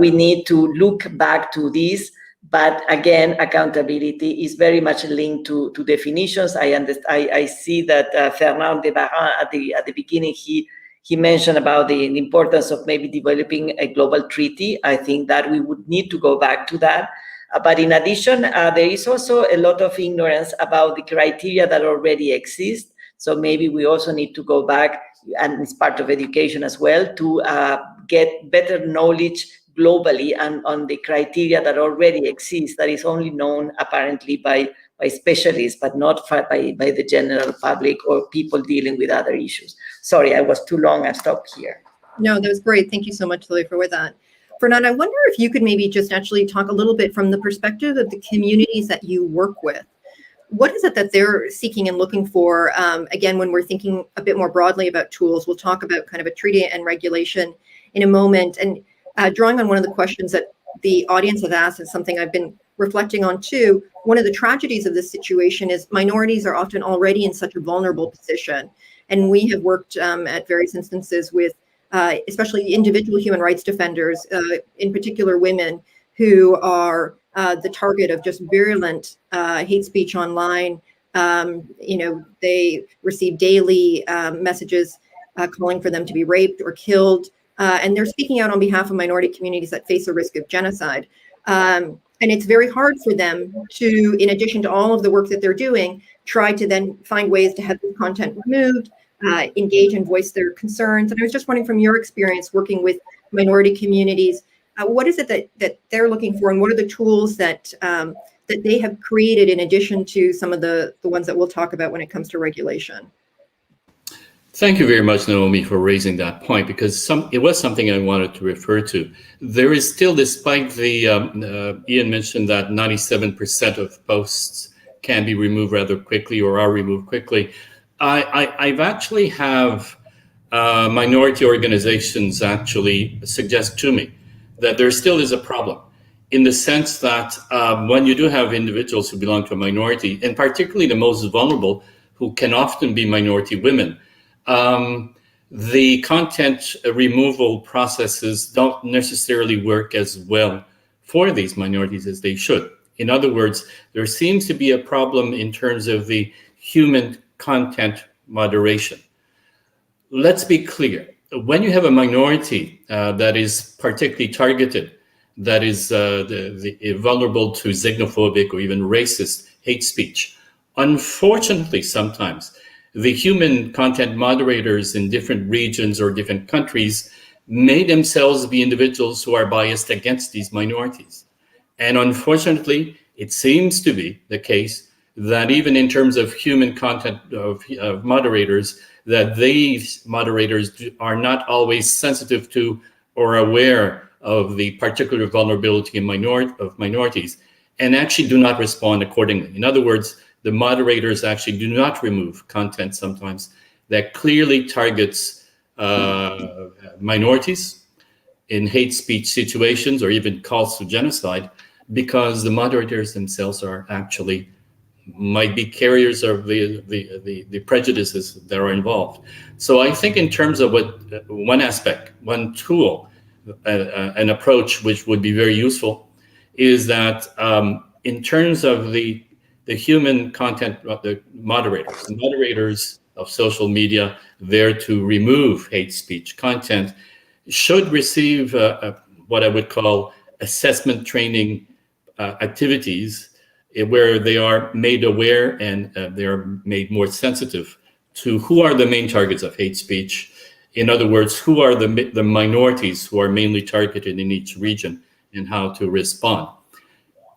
We need to look back to this, but again, accountability is very much linked to definitions. I see that Fernand de Varennes at the beginning, he mentioned about the importance of maybe developing a global treaty. I think that we would need to go back to that. But in addition, there is also a lot of ignorance about the criteria that already exist. So maybe we also need to go back, and it's part of education as well, to get better knowledge globally and on the criteria that already exist, that is only known apparently by specialists, but not by the general public or people dealing with other issues. Sorry, I was too long. I stopped here. No, that was great. Thank you so much, Silvia, for that. Fernand, I wonder if you could maybe just actually talk a little bit from the perspective of the communities that you work with. What is it that they're seeking and looking for? Again, when we're thinking a bit more broadly about tools, we'll talk about kind of a treaty and regulation in a moment. And drawing on one of the questions that the audience has asked, and something I've been reflecting on too, one of the tragedies of this situation is minorities are often already in such a vulnerable position. And we have worked at various instances with especially individual human rights defenders, in particular women, who are the target of just virulent hate speech online. They receive daily messages calling for them to be raped or killed, and they're speaking out on behalf of minority communities that face a risk of genocide. And it's very hard for them to, in addition to all of the work that they're doing, try to then find ways to have this content removed, engage and voice their concerns. And I was just wondering, from your experience working with minority communities, what is it that they're looking for, and what are the tools that they have created in addition to some of the ones that we'll talk about when it comes to regulation? Thank you very much, Naomi, for raising that point, because it was something I wanted to refer to. There is still, despite the, Ian mentioned that 97% of posts can be removed rather quickly or are removed quickly. I've actually have minority organizations actually suggest to me that there still is a problem, in the sense that when you do have individuals who belong to a minority, and particularly the most vulnerable, who can often be minority women, the content removal processes don't necessarily work as well for these minorities as they should. In other words, there seems to be a problem in terms of the human content moderation. Let's be clear. When you have a minority that is particularly targeted, that is vulnerable to xenophobic or even racist hate speech, unfortunately, sometimes the human content moderators in different regions or different countries may themselves be individuals who are biased against these minorities. And unfortunately, it seems to be the case that even in terms of human content of moderators, that these moderators are not always sensitive to or aware of the particular vulnerability of minorities, and actually do not respond accordingly. In other words, the moderators actually do not remove content sometimes that clearly targets minorities in hate speech situations or even calls to genocide, because the moderators themselves are actually might be carriers of the prejudices that are involved. So I think in terms of one aspect, one tool, an approach which would be very useful is that in terms of the human content, the moderators of social media there to remove hate speech content should receive what I would call assessment training activities, where they are made aware and they are made more sensitive to who are the main targets of hate speech. In other words, who are the minorities who are mainly targeted in each region and how to respond.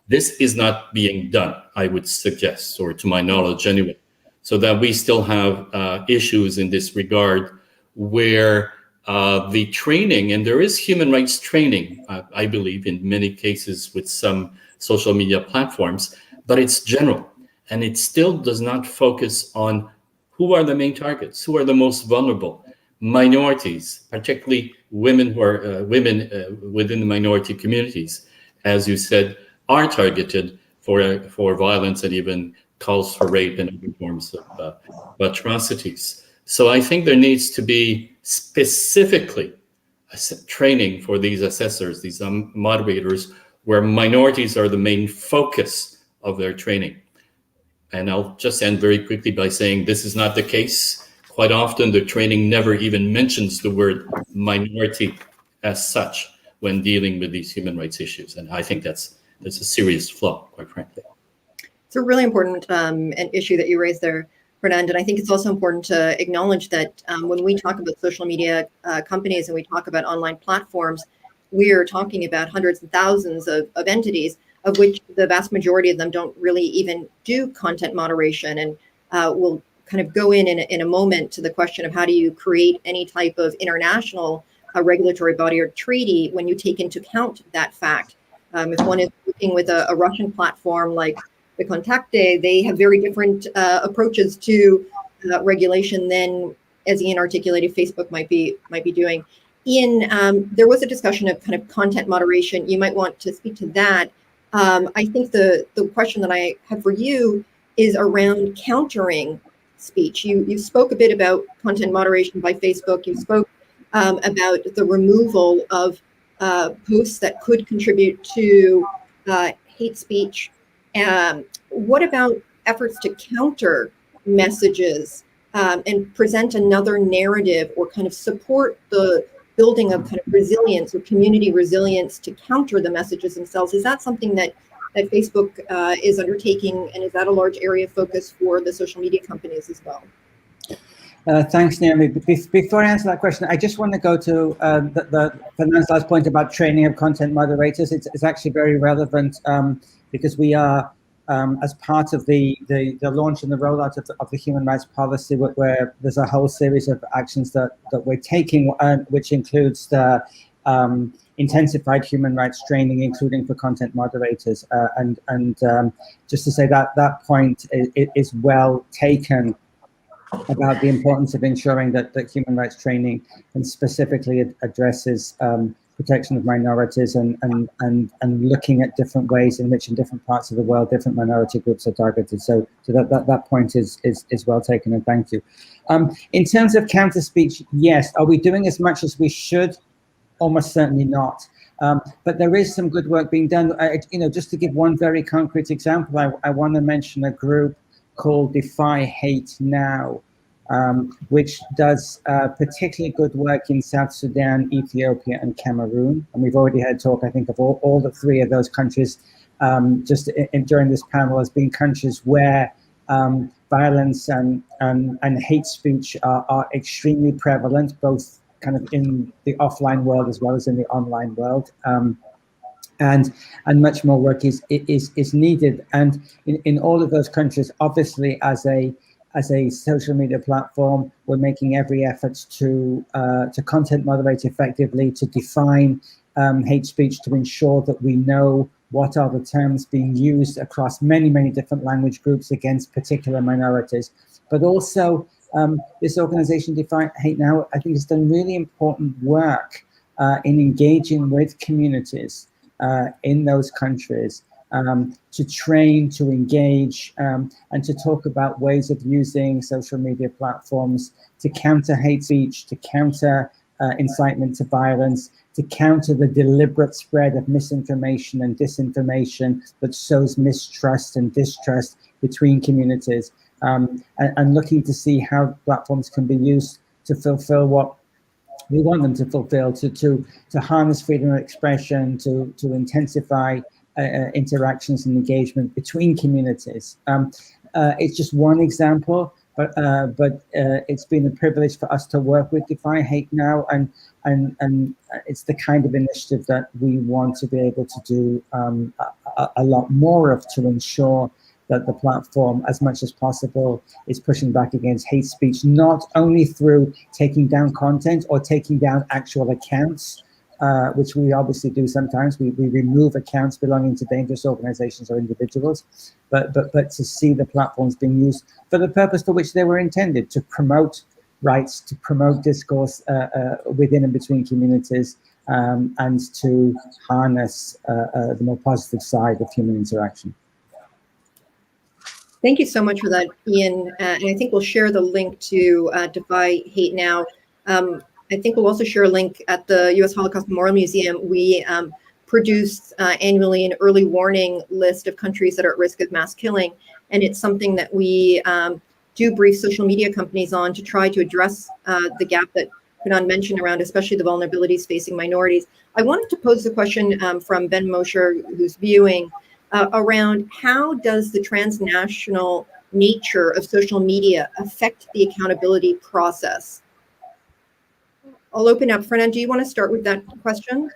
This is not being done, I would suggest, or to my knowledge anyway, so that we still have issues in this regard where the training, and there is human rights training, I believe, in many cases with some social media platforms, but it's general, and it still does not focus on who are the main targets, who are the most vulnerable. Minorities, particularly women who are within the minority communities, as you said, are targeted for violence and even calls for rape and other forms of atrocities. So I think there needs to be specifically training for these assessors, these moderators, where minorities are the main focus of their training. And I'll just end very quickly by saying this is not the case. Quite often the training never even mentions the word minority as such when dealing with these human rights issues. And I think that's a serious flaw, quite frankly. It's a really important an issue that you raised there, Fernand. And I think it's also important to acknowledge that when we talk about social media companies and we talk about online platforms, we are talking about hundreds and thousands of entities, of which the vast majority of them don't really even do content moderation. And we'll kind of go in a moment to the question of how do you create any type of international regulatory body or treaty when you take into account that fact. If one is working with a Russian platform like the Contacte, they have very different approaches to regulation than, as Ian articulated, Facebook might be doing. Ian, there was a discussion of kind of content moderation. You might want to speak to that. I think the question that I have for you is around countering speech. You spoke a bit about content moderation by Facebook. You spoke about the removal of posts that could contribute to hate speech. What about efforts to counter messages and present another narrative or kind of support the building of kind of resilience or community resilience to counter the messages themselves? Is that something that Facebook is undertaking, and is that a large area of focus for the social media companies as well? Thanks, Naomi. Before I answer that question, I just want to go to Fernand's last point about training of content moderators. It's actually very relevant because we are, as part of the launch and the rollout of the human rights policy, where there's a whole series of actions that we're taking, which includes the intensified human rights training, including for content moderators. And just to say that point is well taken about the importance of ensuring that human rights training and specifically addresses protection of minorities and looking at different ways in which in different parts of the world different minority groups are targeted. So that point is well taken, and thank you. In terms of counter speech, yes. Are we doing as much as we should? Almost certainly not. But there is some good work being done. Just to give one very concrete example, I want to mention a group called Defy Hate Now, which does particularly good work in South Sudan, Ethiopia, and Cameroon. And we've already had talk, I think, of all the three of those countries during this panel as being countries where violence and hate speech are extremely prevalent, both kind of in the offline world as well as in the online world. And much more work is needed. And in all of those countries, obviously, as a social media platform, we're making every effort to content moderate effectively, to define hate speech, to ensure that we know what are the terms being used across many, many different language groups against particular minorities. But also, this organization, Defy Hate Now, I think has done really important work in engaging with communities in those countries to train, to engage, and to talk about ways of using social media platforms to counter hate speech, to counter incitement to violence, to counter the deliberate spread of misinformation and disinformation that sows mistrust and distrust between communities, and looking to see how platforms can be used to fulfill what we want them to fulfill, to harness freedom of expression, to intensify interactions and engagement between communities. It's just one example, but it's been a privilege for us to work with Defy Hate Now, and it's the kind of initiative that we want to be able to do a lot more of, to ensure that the platform, as much as possible, is pushing back against hate speech, not only through taking down content or taking down actual accounts, which we obviously do sometimes. We remove accounts belonging to dangerous organizations or individuals, but to see the platforms being used for the purpose for which they were intended, to promote rights, to promote discourse within and between communities, and to harness the more positive side of human interaction. Thank you so much for that, Ian. And I think we'll share the link to Defy Hate Now. I think we'll also share a link at the U.S. Holocaust Memorial Museum. We produce annually an early warning list of countries that are at risk of mass killing. And it's something that we do brief social media companies on to try to address the gap that Fernand mentioned around, especially the vulnerabilities facing minorities. I wanted to pose the question from Ben Mosher, who's viewing, around how does the transnational nature of social media affect the accountability process? I'll open up. Fernand, do you want to start with that question?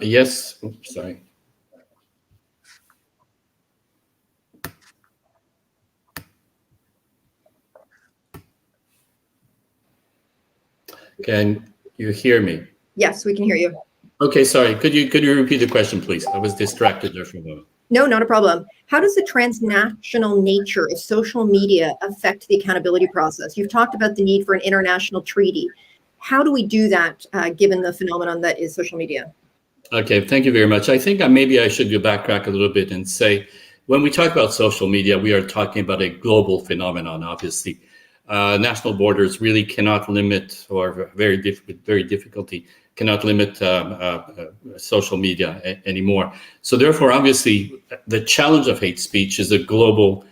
Yes. Oops, sorry. Can you hear me? Yes, we can hear you. Okay, sorry. Could you repeat the question, please? I was distracted there for a moment. No, not a problem. How does the transnational nature of social media affect the accountability process? You've talked about the need for an international treaty. How do we do that, given the phenomenon that is social media? Okay, thank you very much. I think maybe I should backtrack a little bit and say, when we talk about social media, we are talking about a global phenomenon, obviously. National borders really cannot limit, or very difficulty, cannot limit social media anymore. So therefore, obviously, the challenge of hate speech is a global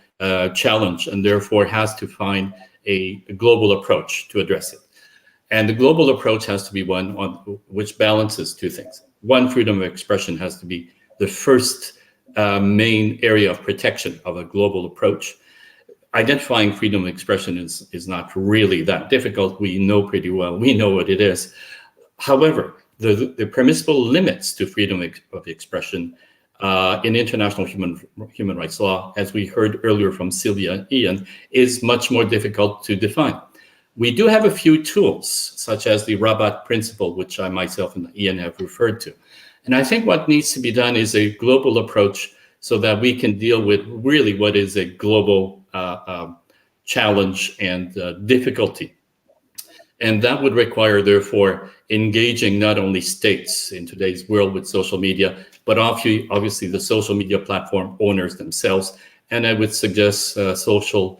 challenge, and therefore has to find a global approach to address it. And the global approach has to be one which balances two things. One, freedom of expression has to be the first main area of protection of a global approach. Identifying freedom of expression is not really that difficult. We know pretty well. We know what it is. However, the permissible limits to freedom of expression in international human rights law, as we heard earlier from Silvia and Ian, is much more difficult to define. We do have a few tools, such as the Rabat principle, which I myself and Ian have referred to. And I think what needs to be done is a global approach so that we can deal with really what is a global challenge and difficulty. And that would require, therefore, engaging not only states in today's world with social media, but obviously the social media platform owners themselves. And I would suggest civil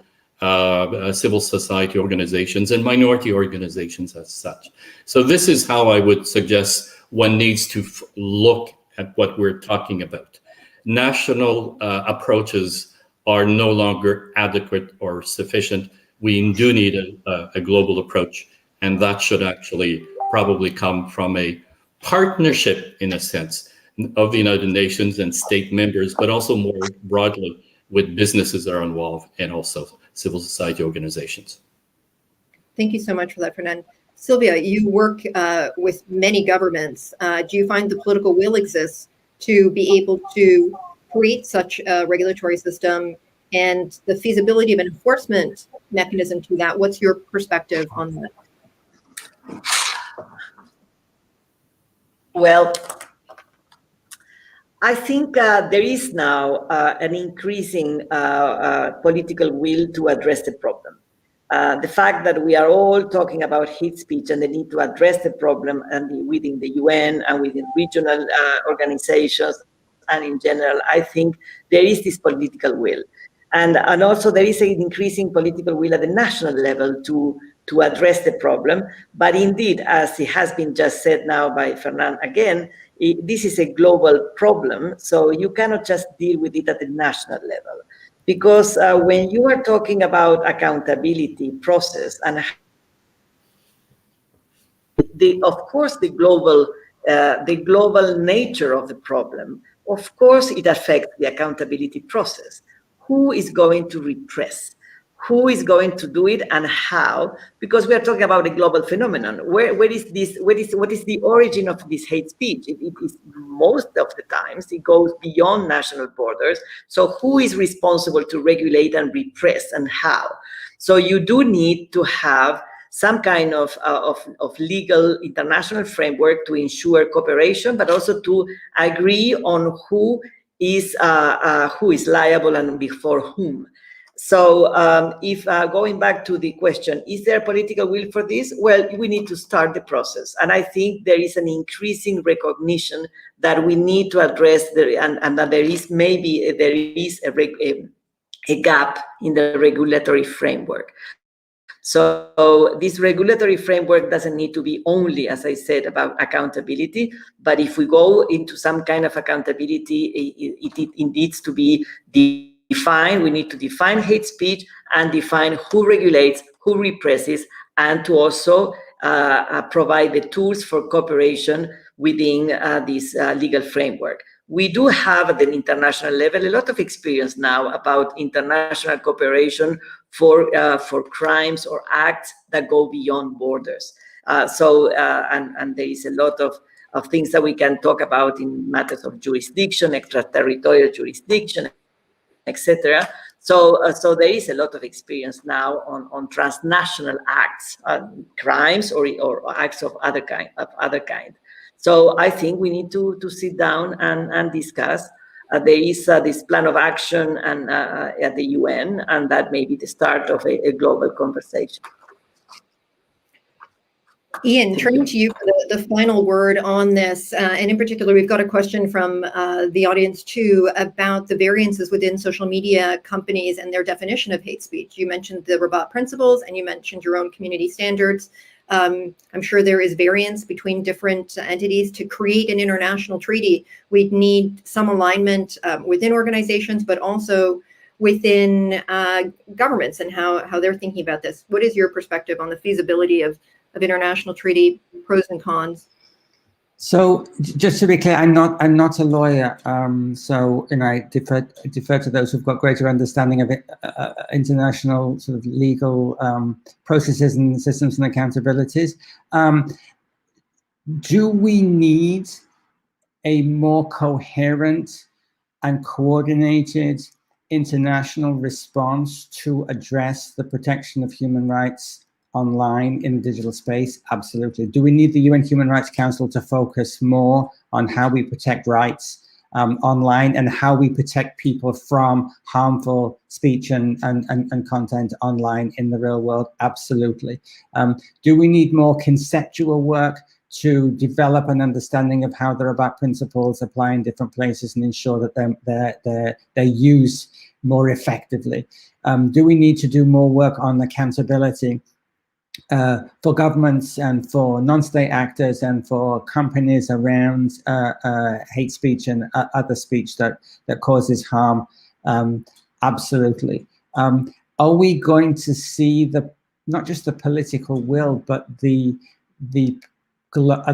society organizations and minority organizations as such. So this is how I would suggest one needs to look at what we're talking about. National approaches are no longer adequate or sufficient. We do need a global approach, and that should actually probably come from a partnership, in a sense, of the United Nations and state members, but also more broadly with businesses that are involved and also civil society organizations. Thank you so much for that, Fernand. Silvia, you work with many governments. Do you find the political will exists to be able to create such a regulatory system and the feasibility of an enforcement mechanism to that? What's your perspective on that? Well, I think there is now an increasing political will to address the problem. The fact that we are all talking about hate speech and the need to address the problem and within the UN and within regional organizations and in general, I think there is this political will. And also there is an increasing political will at the national level to to address the problem. But indeed, as it has been just said now by Fernand again, this is a global problem, so you cannot just deal with it at the national level. Because when you are talking about accountability process and of course the global nature of the problem, of course it affects the accountability process. Who is going to repress? Who is going to do it and how? Because we are talking about a global phenomenon. What is the origin of this hate speech? It is most of the times it goes beyond national borders. So who is responsible to regulate and repress and how? So you do need to have some kind of legal international framework to ensure cooperation, but also to agree on who is liable and before whom. So if going back to the question, is there political will for this? Well, we need to start the process. And I think there is an increasing recognition that we need to address and that there is a gap in the regulatory framework. So this regulatory framework doesn't need to be only, as I said, about accountability, but if we go into some kind of accountability, it needs to be defined. We need to define hate speech and define who regulates, who represses, and to also provide the tools for cooperation within this legal framework. We do have at the international level a lot of experience now about international cooperation for crimes or acts that go beyond borders. And there is a lot of things that we can talk about in matters of jurisdiction, extraterritorial jurisdiction, etc. So there is a lot of experience now on transnational acts, crimes or acts of other kind. So I think we need to sit down and discuss. There is this plan of action at the UN, and that may be the start of a global conversation. Ian, turning to you for the final word on this, and in particular, we've got a question from the audience too about the variances within social media companies and their definition of hate speech. You mentioned the Rabat principles, and you mentioned your own community standards. I'm sure there is variance between different entities. To create an international treaty, we'd need some alignment within organizations, but also within governments and how they're thinking about this. What is your perspective on the feasibility of international treaty, pros and cons? So just to be clear, I'm not a lawyer, so I defer to those who've got greater understanding of international sort of legal processes and systems and accountabilities. Do we need a more coherent and coordinated international response to address the protection of human rights online in the digital space? Absolutely. Do we need the UN Human Rights Council to focus more on how we protect rights online and how we protect people from harmful speech and content online in the real world? Absolutely. Do we need more conceptual work to develop an understanding of how the Rabat principles apply in different places and ensure that they're used more effectively? Do we need to do more work on accountability for governments and for non-state actors and for companies around hate speech and other speech that causes harm? Absolutely. Are we going to see not just the political will, but a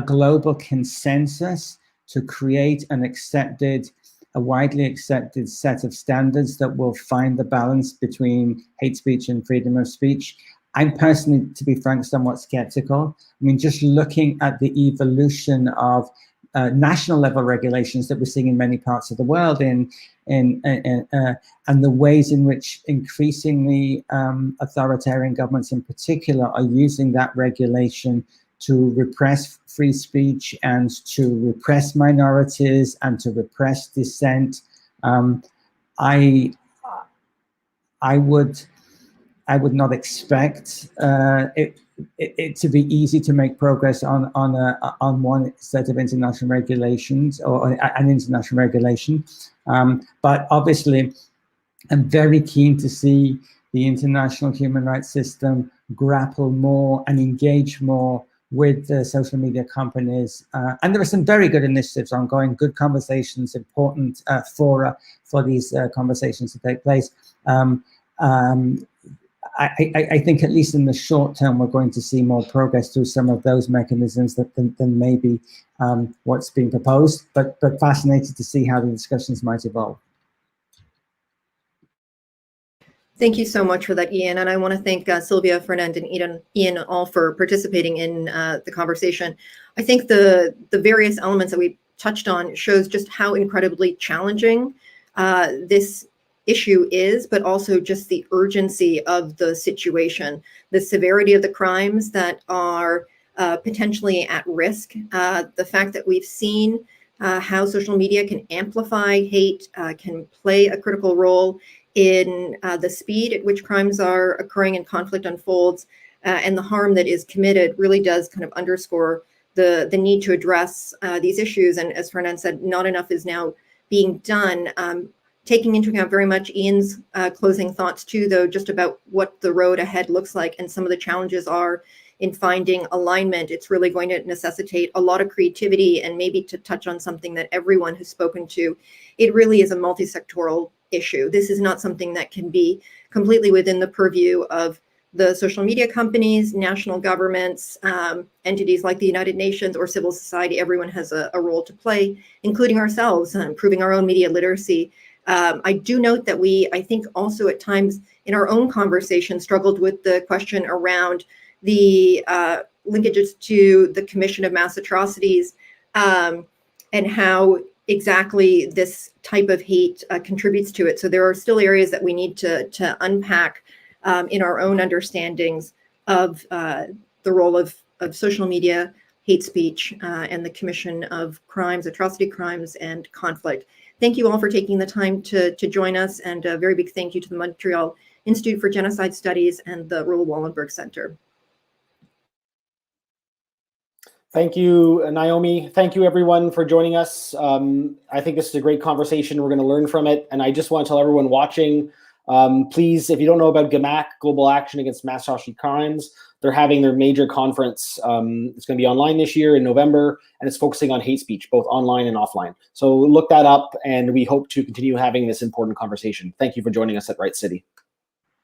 global consensus to create a widely accepted set of standards that will find the balance between hate speech and freedom of speech? I'm personally, to be frank, somewhat skeptical. I mean, just looking at the evolution of national level regulations that we're seeing in many parts of the world, and the ways in which increasingly authoritarian governments in particular are using that regulation to repress free speech and to repress minorities and to repress dissent. I would not expect it to be easy to make progress on one set of international regulations or an international regulation. But obviously, I'm very keen to see the international human rights system grapple more and engage more with the social media companies. And there are some very good initiatives ongoing, good conversations, important fora for these conversations to take place. I think at least in the short term, we're going to see more progress through some of those mechanisms than maybe what's being proposed, but fascinated to see how the discussions might evolve. Thank you so much for that, Ian. And I want to thank Silvia, Fernand, and Ian all for participating in the conversation. I think the various elements that we touched on shows just how incredibly challenging this issue is, but also just the urgency of the situation, the severity of the crimes that are potentially at risk, the fact that we've seen how social media can amplify hate, can play a critical role in the speed at which crimes are occurring and conflict unfolds, and the harm that is committed really does kind of underscore the need to address these issues. And as Fernand said, not enough is now being done. Taking into account very much Ian's closing thoughts too, though, just about what the road ahead looks like and some of the challenges are in finding alignment. It's really going to necessitate a lot of creativity, and maybe to touch on something that everyone has spoken to, it really is a multi-sectoral issue. This is not something that can be completely within the purview of the social media companies, national governments, entities like the United Nations, or civil society. Everyone has a role to play, including ourselves, improving our own media literacy. I do note that we, I think, also at times in our own conversation struggled with the question around the linkages to the Commission of Mass Atrocities, and how exactly this type of hate contributes to it. So there are still areas that we need to unpack in our own understandings of the role of social media, hate speech, and the commission of crimes, atrocity crimes, and conflict. Thank you all for taking the time to join us, and a very big thank you to the Montreal Institute for Genocide Studies and the Raoul Wallenberg Center. Thank you, Naomi. Thank you, everyone, for joining us. I think this is a great conversation. We're going to learn from it. And I just want to tell everyone watching, please, if you don't know about GAAMAC, Global Action Against Mass Atrocity Crimes, they're having their major conference. It's going to be online this year in November, and it's focusing on hate speech, both online and offline. So look that up, and we hope to continue having this important conversation. Thank you for joining us at Right City.